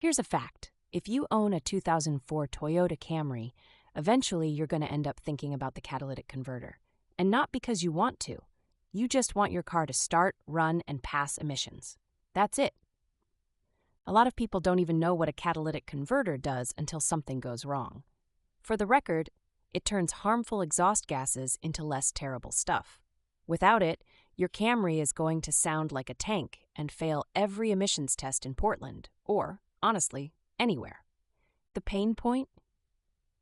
Here's a fact. If you own a 2004 Toyota Camry, eventually you're going to end up thinking about the catalytic converter. And not because you want to. You just want your car to start, run, and pass emissions. That's it. A lot of people don't even know what a catalytic converter does until something goes wrong. For the record, it turns harmful exhaust gases into less terrible stuff. Without it, your Camry is going to sound like a tank and fail every emissions test in Portland, or, honestly, anywhere. The pain point?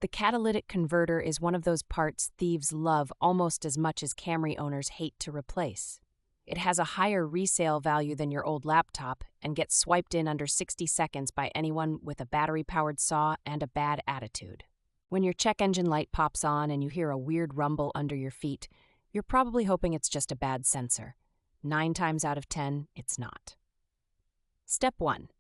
The catalytic converter is one of those parts thieves love almost as much as Camry owners hate to replace. It has a higher resale value than your old laptop and gets swiped in under 60 seconds by anyone with a battery-powered saw and a bad attitude. When your check engine light pops on and you hear a weird rumble under your feet, you're probably hoping it's just a bad sensor. 9 times out of 10, it's not. Step 1.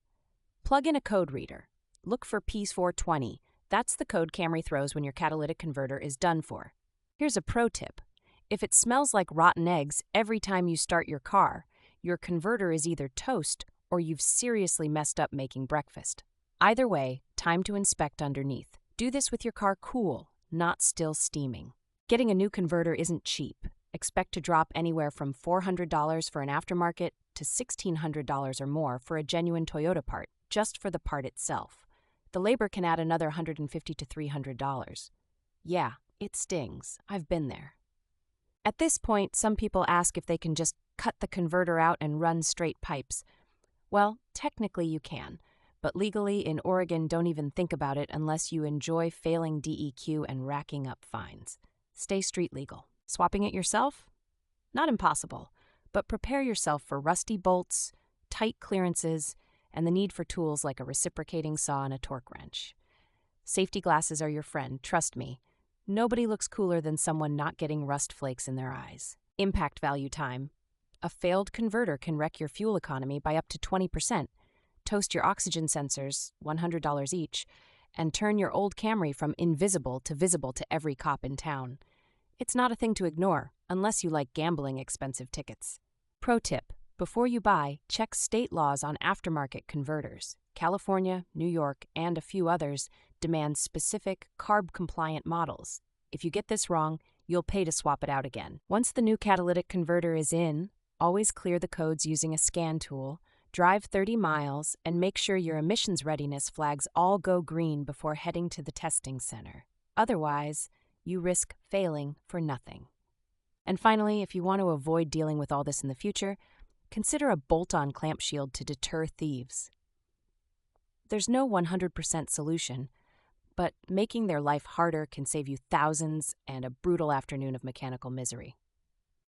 Plug in a code reader. Look for P420. That's the code Camry throws when your catalytic converter is done for. Here's a pro tip. If it smells like rotten eggs every time you start your car, your converter is either toast or you've seriously messed up making breakfast. Either way, time to inspect underneath. Do this with your car cool, not still steaming. Getting a new converter isn't cheap. Expect to drop anywhere from $400 for an aftermarket to $1,600 or more for a genuine Toyota part, just for the part itself. The labor can add another $150 to $300. Yeah, it stings. I've been there. At this point, some people ask if they can just cut the converter out and run straight pipes. Well, technically you can, but legally in Oregon don't even think about it unless you enjoy failing DEQ and racking up fines. Stay street legal. Swapping it yourself? Not impossible, but prepare yourself for rusty bolts, tight clearances, and the need for tools like a reciprocating saw and a torque wrench. Safety glasses are your friend, trust me. Nobody looks cooler than someone not getting rust flakes in their eyes. Impact value time. A failed converter can wreck your fuel economy by up to 20%, toast your oxygen sensors, $100 each, and turn your old Camry from invisible to visible to every cop in town. It's not a thing to ignore, unless you like gambling expensive tickets. Pro tip. Before you buy, check state laws on aftermarket converters. California, New York, and a few others demand specific, CARB-compliant models. If you get this wrong, you'll pay to swap it out again. Once the new catalytic converter is in, always clear the codes using a scan tool, drive 30 miles, and make sure your emissions readiness flags all go green before heading to the testing center. Otherwise, you risk failing for nothing. And finally, if you want to avoid dealing with all this in the future, consider a bolt-on clamp shield to deter thieves. There's no 100% solution, but making their life harder can save you thousands and a brutal afternoon of mechanical misery.